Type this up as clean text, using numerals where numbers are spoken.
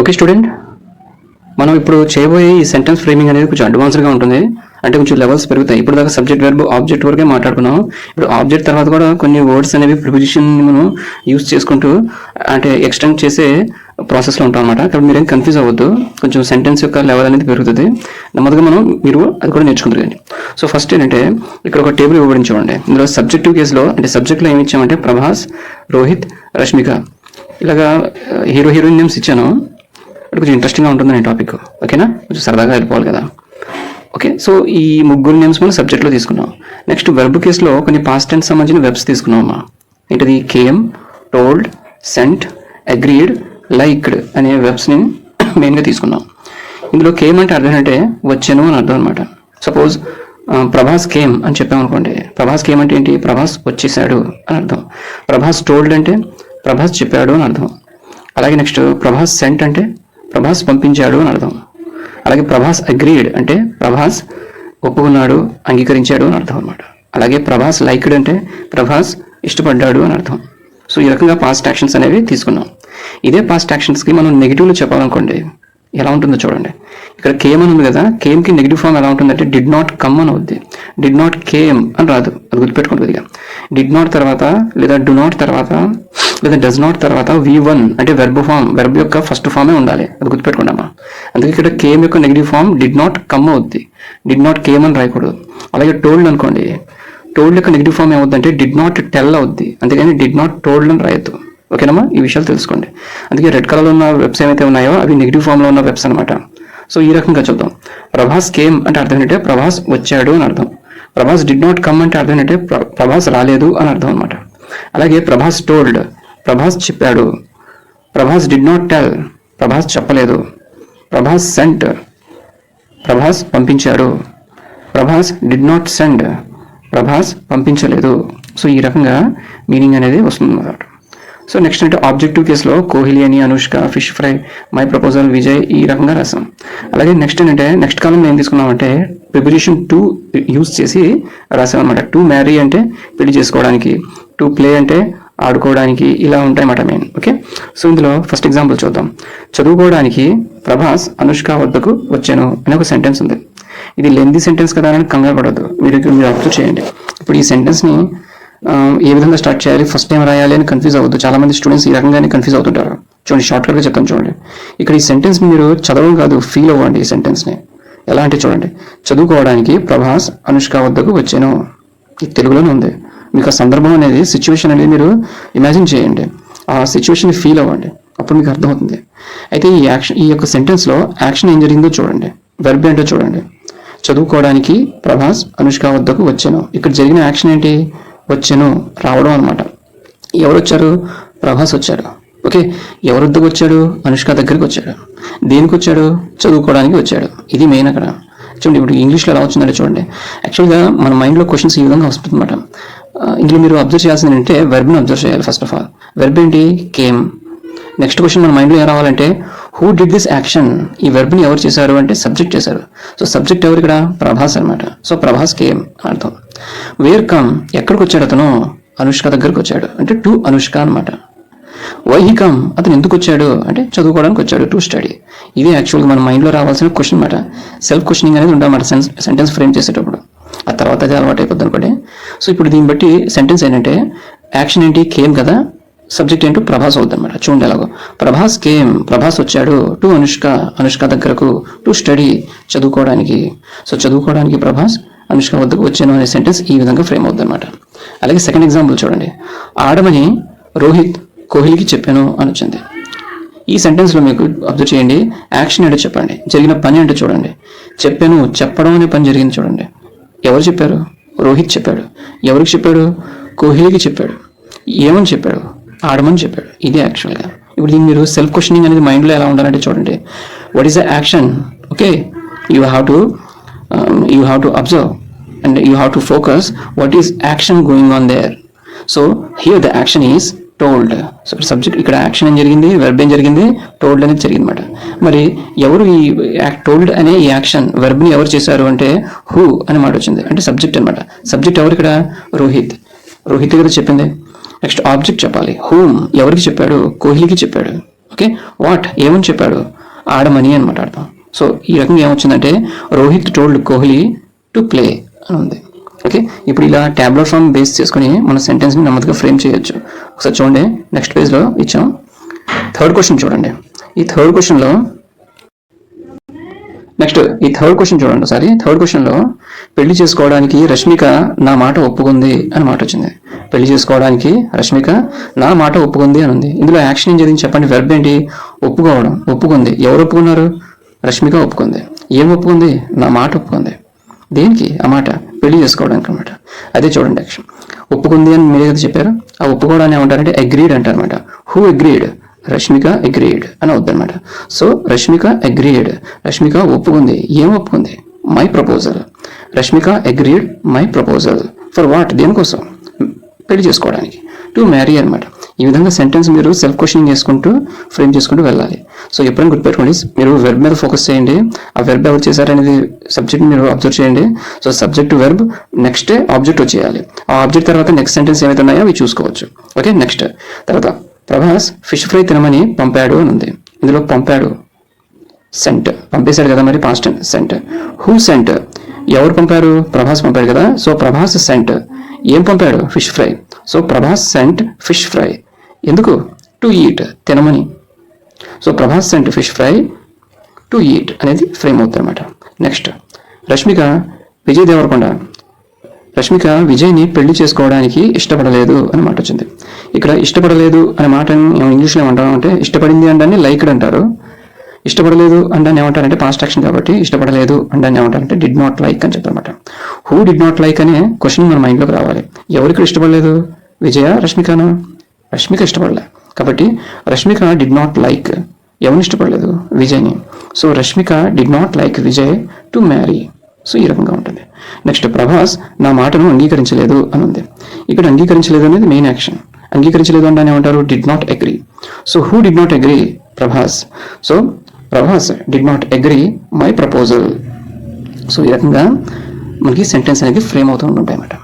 Okay student, మనం ఇప్పుడు చేయబోయే ఈ సెంటెన్స్ ఫ్రేమింగ్ అనేది కొంచెం అడ్వాన్స్డ్గా ఉంటుంది. అంటే కొంచెం లెవెల్స్ పెరుగుతాయి. ఇప్పుడు దాకా సబ్జెక్ట్ వెర్బ్ ఆబ్జెక్ట్ వరకే మాట్లాడుకున్నాం. ఇప్పుడు ఆబ్జెక్ట్ తర్వాత కూడా కొన్ని వర్డ్స్ అనేవి ప్రిపోజిషన్ మనం యూజ్ చేసుకుంటూ అంటే ఎక్స్టెండ్ చేసే ప్రాసెస్లో ఉంటాం అనమాట. కాబట్టి మీరేం కన్ఫ్యూజ్ అవ్వద్దు. కొంచెం సెంటెన్స్ యొక్క లెవెల్ అనేది పెరుగుతుంది. నెమ్మదిగా మీరు అది కూడా నేర్చుకుంటారు కానీ. సో ఫస్ట్ ఏంటంటే ఇక్కడ ఒక టేబుల్ ఇవ్వబడి చూడండి. ఇందులో సబ్జెక్టివ్ కేసులో అంటే సబ్జెక్ట్లో ఏమి ఇచ్చామంటే ప్రభాస్, రోహిత్, రష్మిక ఇలాగా హీరో హీరోయిన్ నేమ్స్ ఇచ్చాను. కొంచెం ఇంట్రెస్టింగ్గా ఉంటుందని టాపిక్, ఓకేనా? కొంచెం సరదాగా వెళ్ళిపోవాలి కదా. ఓకే, సో ఈ ముగ్గురు నేమ్స్ మనం సబ్జెక్ట్లో తీసుకున్నాం. నెక్స్ట్ వెర్బ్ కేసులో కొన్ని పాస్ట్ టెన్స్ సంబంధించిన వెబ్స్ తీసుకున్నాం అమ్మా. ఏంటిది? Came, told, sent, agreed, liked అనే వెబ్స్ని మెయిన్గా తీసుకున్నాం. ఇందులో కేమ్ అంటే అర్థం అంటే వచ్చాను అని అర్థం అనమాట. సపోజ్ ప్రభాస్ కేమ్ అని చెప్పామనుకోండి. ప్రభాస్ కేమ్ అంటే ఏంటి? ప్రభాస్ వచ్చేసాడు అని అర్థం. ప్రభాస్ టోల్డ్ అంటే ప్రభాస్ చెప్పాడు అని అర్థం. అలాగే నెక్స్ట్ ప్రభాస్ సెంట్ అంటే ప్రభాస్ పంపించాడు అని అర్థం. అలాగే ప్రభాస్ అగ్రీడ్ అంటే ప్రభాస్ ఒప్పుకున్నాడు, అంగీకరించాడు అని అర్థం అనమాట. అలాగే ప్రభాస్ లైక్డ్ అంటే ప్రభాస్ ఇష్టపడ్డాడు అని అర్థం. సో ఈ రకంగా పాస్ట్ యాక్షన్స్ అనేవి తీసుకున్నాం. ఇదే పాస్ట్ యాక్షన్స్కి మనం నెగిటివ్లో చెప్పాలనుకోండి ఎలా ఉంటుందో చూడండి. ఇక్కడ కేమ్ అని ఉంది కదా, కేమ్కి నెగిటివ్ ఫామ్ ఎలా ఉంటుందంటే డిడ్ నాట్ కమ్ అని అవుద్ది. డిడ్ నాట్ కేమ్ అని రాదు, అది గుర్తుపెట్టుకుంటుంది. ఇక డిడ్ నాట్ తర్వాత లేదా డు నాట్ తర్వాత లేదా డస్ నాట్ తర్వాత V1 అంటే వెర్బ్ యొక్క ఫస్ట్ ఫామే ఉండాలి, అది గుర్తుపెట్టుకుంటామా. అందుకే ఇక్కడ కేమ్ యొక్క negative form did not come అవుద్ది, డిడ్ నాట్ కేమ్ అని రాయకూడదు. అలాగే టోల్డ్ అనుకోండి, టోల్డ్ యొక్క నెగిటివ్ ఫామ్ ఏమవుద్ది అంటే డిడ్ నాట్ టెల్ అవుద్ది, అంతేగాని డిడ్ నాట్ టోల్డ్ అని రాయొద్దు. ఓకేనమ్మా, ఈ విషయాలు తెలుసుకోండి. అందుకే రెడ్ కలర్లో ఉన్న వెబ్స్ ఏమైతే ఉన్నాయో అవి నెగిటివ్ ఫామ్లో ఉన్న వెబ్స్ అనమాట. సో ఈ రకంగా చూద్దాం. ప్రభాస్ కేమ్ అంటే అర్థం ఏంటంటే ప్రభాస్ వచ్చాడు అని అర్థం. ప్రభాస్ డిడ్ నాట్ కమ్ అంటే అర్థం ఏంటంటే ప్రభాస్ రాలేదు అని అర్థం అనమాట. అలాగే ప్రభాస్ టోల్డ్, ప్రభాస్ చెప్పాడు. Prabhas did not tell, Prabhas చెప్పలేదు. ప్రభాస్ సెంట్, ప్రభాస్ పంపించాడు. Prabhas did not send, Prabhas పంపించలేదు. సో ఈ రకంగా మీనింగ్ అనేది వస్తుంది అన్నమాట. సో నెక్స్ట్ అంటే ఆబ్జెక్టివ్ కేసులో కోహ్లీ అని, Anushka, fish fry, my proposal, Vijay ఈ రకంగా రాసాం. అలాగే నెక్స్ట్ ఏంటంటే నెక్స్ట్ కాలంలో ఏం తీసుకున్నామంటే ప్రిపోజిషన్ టు యూజ్ చేసి రాసాం అనమాట. టు మ్యారీ అంటే పెళ్లి చేసుకోవడానికి, టు ప్లే అంటే ఆడుకోవడానికి, ఇలా ఉంటాయి అన్నమాట మెయిన్. ఓకే, సో ఇందులో ఫస్ట్ ఎగ్జాంపుల్ చూద్దాం. చదువుకోవడానికి ప్రభాస్ అనుష్క వద్దకు వచ్చాను అనే ఒక సెంటెన్స్ ఉంది. ఇది లెంతీ సెంటెన్స్ కదా అని కంగారు పడద్దు, మీరు అబ్జర్వ్ చేయండి. ఇప్పుడు ఈ సెంటెన్స్ని ఏ విధంగా స్టార్ట్ చేయాలి, ఫస్ట్ టైం రాయాలి అని కన్ఫ్యూజ్ అవ్వద్దు. చాలా మంది స్టూడెంట్స్ ఈ రకంగానే కన్ఫ్యూజ్ అవుతుంటారు. చూడండి, షార్ట్కట్గా చెప్తాను చూడండి. ఇక్కడ ఈ సెంటెన్స్ని మీరు చదవడం కాదు, ఫీల్ అవ్వండి ఈ సెంటెన్స్ని. ఎలా అంటే చూడండి, చదువుకోవడానికి ప్రభాస్ అనుష్క వద్దకు వచ్చాను. ఇది తెలుగులోనే ఉంది. మీకు ఆ సందర్భం అనేది, సిచ్యువేషన్ అనేది మీరు ఇమాజిన్ చేయండి, ఆ సిచ్యువేషన్ ఫీల్ అవ్వండి, అప్పుడు మీకు అర్థమవుతుంది. అయితే ఈ యొక్క సెంటెన్స్లో యాక్షన్ ఏం జరిగిందో చూడండి, వెర్బ్ ఏంటో చూడండి. చదువుకోవడానికి ప్రభాస్ అనుష్క వద్దకు వచ్చాను. ఇక్కడ జరిగిన యాక్షన్ ఏంటి? వచ్చాను, రావడం అనమాట. ఎవరు వచ్చారు? ప్రభాస్ వచ్చాడు. ఓకే, ఎవరి వద్దకు వచ్చాడు? అనుష్క దగ్గరికి వచ్చాడు. దేనికి వచ్చాడు? చదువుకోవడానికి వచ్చాడు. ఇది మెయిన్ అక్కడ. చూడండి, ఇప్పుడు ఇంగ్లీష్లో ఎలా వచ్చిందంటే చూడండి. యాక్చువల్గా మన మైండ్లో క్వశ్చన్స్ ఈ విధంగా వస్తుంది అనమాట. ఇందులో మీరు అబ్జర్వ్ చేయాల్సింది ఏంటంటే వెర్బ్ని అబ్జర్వ్ చేయాలి. ఫస్ట్ ఆఫ్ ఆల్ వెర్బ్ ఏంటి? కేమ్. నెక్స్ట్ క్వశ్చన్ మన మైండ్లో ఏం రావాలంటే హూ డిడ్ దిస్ యాక్షన్? ఈ వెర్బ్ని ఎవరు చేశారు అంటే సబ్జెక్ట్ చేశారు. సో సబ్జెక్ట్ ఎవరు ఇక్కడ? ప్రభాస్ అనమాట. సో ప్రభాస్ కేమ్ అర్థం. వేర్ కమ్, ఎక్కడికి వచ్చాడు అతను? అనుష్క దగ్గరకు వచ్చాడు, అంటే టు అనుష్క అనమాట. వై హీ కమ్, అతను ఎందుకు వచ్చాడు అంటే చదువుకోవడానికి వచ్చాడు, టు స్టడీ. ఇది యాక్చువల్గా మన మైండ్లో రావాల్సిన క్వశ్చన్ అనమాట. సెల్ఫ్ క్వశ్చనింగ్ అనేది ఉండమాట సెంటెన్స్ ఫ్రేమ్ చేసేటప్పుడు. ఆ తర్వాత అది అలవాటు అయిపోద్ది అనుకోండి. సో ఇప్పుడు దీన్ని బట్టి సెంటెన్స్ ఏంటంటే యాక్షన్ ఏంటి? కేమ్ కదా, సబ్జెక్ట్ ఏంటో ప్రభాస్ అవుతుంది అనమాట. చూడండి ఎలాగో, ప్రభాస్ కేమ్, ప్రభాస్ వచ్చాడు, టు అనుష్క, అనుష్క దగ్గరకు, టు స్టడీ చదువుకోవడానికి. సో చదువుకోవడానికి ప్రభాస్ అనుష్క వద్దకు వచ్చాను అనే సెంటెన్స్ ఈ విధంగా ఫ్రేమ్ అవుతుంది అనమాట. అలాగే సెకండ్ ఎగ్జాంపుల్ చూడండి. ఆడమని రోహిత్ కోహ్లీకి చెప్పాను అని వచ్చింది. ఈ సెంటెన్స్లో మీకు అబ్జర్వ్ చేయండి, యాక్షన్ ఏంటో చెప్పండి, జరిగిన పని ఏంటో చూడండి. చెప్పాను, చెప్పడం అనే పని జరిగింది చూడండి. ఎవరు చెప్పారు? రోహిత్ చెప్పాడు. ఎవరికి చెప్పాడు? కోహ్లీకి చెప్పాడు. ఏమని చెప్పాడు? ఆడమని చెప్పాడు. ఇది యాక్చువల్గా. ఇప్పుడు దీన్ని మీరు సెల్ఫ్ క్వశ్చనింగ్ అనేది మైండ్లో ఎలా ఉండాలంటే చూడండి, what is the action? Okay, you have to observe and you have to focus what is action going on their. So here the action is told. So subject ఇక్కడ యాక్షన్ ఏం జరిగింది, verb ఏం జరిగింది, టోల్డ్ అనేది జరిగింది అనమాట. మరి ఎవరు ఈ టోల్డ్ అనే ఈ యాక్షన్ వెర్బ్ని ఎవరు చేశారు అంటే హూ అనే మాట వచ్చింది, అంటే సబ్జెక్ట్ అనమాట. సబ్జెక్ట్ ఎవరు ఇక్కడ? రోహిత్. రోహిత్ కదా చెప్పింది. నెక్స్ట్ ఆబ్జెక్ట్ చెప్పాలి. హూమ్, ఎవరికి చెప్పాడు? కోహ్లీకి చెప్పాడు. ఓకే, వాట్ ఏమని చెప్పాడు, ఆడమని అనమాట అర్థం. సో ఈ రకంగా ఏమొచ్చిందంటే Rohit told Kohli to play అని ఉంది. ఓకే, ఇప్పుడు ఇలా ట్యాబ్లెట్ ఫామ్ బేస్ చేసుకుని మన సెంటెన్స్ని నెమ్మదిగా ఫ్రేమ్ చేయొచ్చు. ఒకసారి చూడండి, నెక్స్ట్ పేజ్లో ఇచ్చాం. థర్డ్ క్వశ్చన్ చూడండి. ఈ థర్డ్ క్వశ్చన్లో పెళ్లి చేసుకోవడానికి రష్మిక నా మాట ఒప్పుకుంది అని మాట వచ్చింది. పెళ్లి చేసుకోవడానికి రష్మిక నా మాట ఒప్పుకుంది అని ఉంది. ఇందులో యాక్షన్ ఏం జరిగింది చెప్పండి, వెర్బ్ ఏంటి, ఒప్పుకోవడం. ఒప్పుకుంది, ఎవరు ఒప్పుకున్నారు, రష్మిక ఒప్పుకుంది. ఏం ఒప్పుకుంది, నా మాట ఒప్పుకుంది. దేనికి ఆ మాట, పెళ్లి చేసుకోవడానికి అనమాట. అదే చూడండి యాక్షన్. ఒప్పుకుంది అని మీరే కదా చెప్పారు, ఆ ఒప్పుకోవడాన్ని ఏమంటారంటే అగ్రీడ్ అంటారనమాట. హూ అగ్రీడ్, రష్మిక అగ్రీడ్ అని అవుద్దనమాట. సో రష్మిక అగ్రీడ్, రష్మిక ఒప్పుకుంది. ఏం ఒప్పుకుంది, my proposal. Rashmika agreed my proposal for what, దేనికోసం, పెళ్లి చేసుకోవడానికి, టు మ్యారీ అనమాట. ఈ విధంగా సెంటెన్స్ మీరు సెల్ఫ్ క్వశ్చనింగ్ చేసుకుంటూ ఫ్రేమ్ చేసుకుంటూ వెళ్ళాలి. సో ఎప్పుడైనా గుర్తుపెట్టుకోండి, మీరు వెర్బ్ మీద ఫోకస్ చేయండి. ఆ వెర్బ్ ఎవరు చేశారనేది సబ్జెక్ట్ మీరు అబ్జర్వ్ చేయండి. So subject verb, next object వచ్చేయాలి. ఆ ఆబ్జెక్ట్ తర్వాత నెక్స్ట్ సెంటెన్స్ ఏమైతే ఉన్నాయో అవి చూసుకోవచ్చు. ఓకే, నెక్స్ట్ తర్వాత ప్రభాస్ ఫిష్ ఫ్రై తినమని పంపాడు అని ఉంది. ఇందులో పంపాడు సెంట్, పంపేశాడు కదా, మరి పాస్ట్ సెంట్. హూ సెంట్, ఎవరు పంపారు, ప్రభాస్ పంపాడు కదా. సో ప్రభాస్ సెంట్, ఏం పంపాడు, fish fry. So Prabhas sent fish fry, ఎందుకు, టు ఈట్, తినమని. So Prabhas sent fish fry to eat అనేది ఫ్రేమ్ అవుతుంది అనమాట. నెక్స్ట్ రష్మిక విజయ్ దేవరకొండ, రష్మిక విజయ్ని పెళ్లి చేసుకోవడానికి ఇష్టపడలేదు అని మాట వచ్చింది. ఇక్కడ ఇష్టపడలేదు అనే మాట ఇంగ్లీష్లో ఏమంటారు అంటే, ఇష్టపడింది అంటే లైక్డ్ అంటారు, ఇష్టపడలేదు అంటే ఏమంటారంటే పాస్ట్ యాక్షన్ కాబట్టి ఇష్టపడలేదు అంటే ఏమంటారంటే డిడ్ నాట్ లైక్ అని చెప్పారన్నమాట. హూ డిడ్ నాట్ లైక్ అనే క్వశ్చన్ మన మైండ్లోకి రావాలి. ఎవరికి ఇష్టపడలేదు, విజయ రష్మికనా, రష్మిక ఇష్టపడలే కాబట్టి రష్మిక డిడ్ నాట్ లైక్, ఎవరిని ఇష్టపడలేదు, విజయ్ని. So Rashmika did not like Vijay to marry. So ఈ రకంగా ఉంటుంది. నెక్స్ట్ ప్రభాస్ నా మాటను అంగీకరించలేదు అని ఉంది. ఇక్కడ అంగీకరించలేదు అనేది మెయిన్ యాక్షన్. అంగీకరించలేదు అంటే ఏమంటారు, did not agree. So who did not agree, Prabhas. So Prabhas did not agree my proposal. So ఈ రకంగా మనకి సెంటెన్స్ అనేది ఫ్రేమ్ అవుతూ ఉంటాయి అన్నమాట.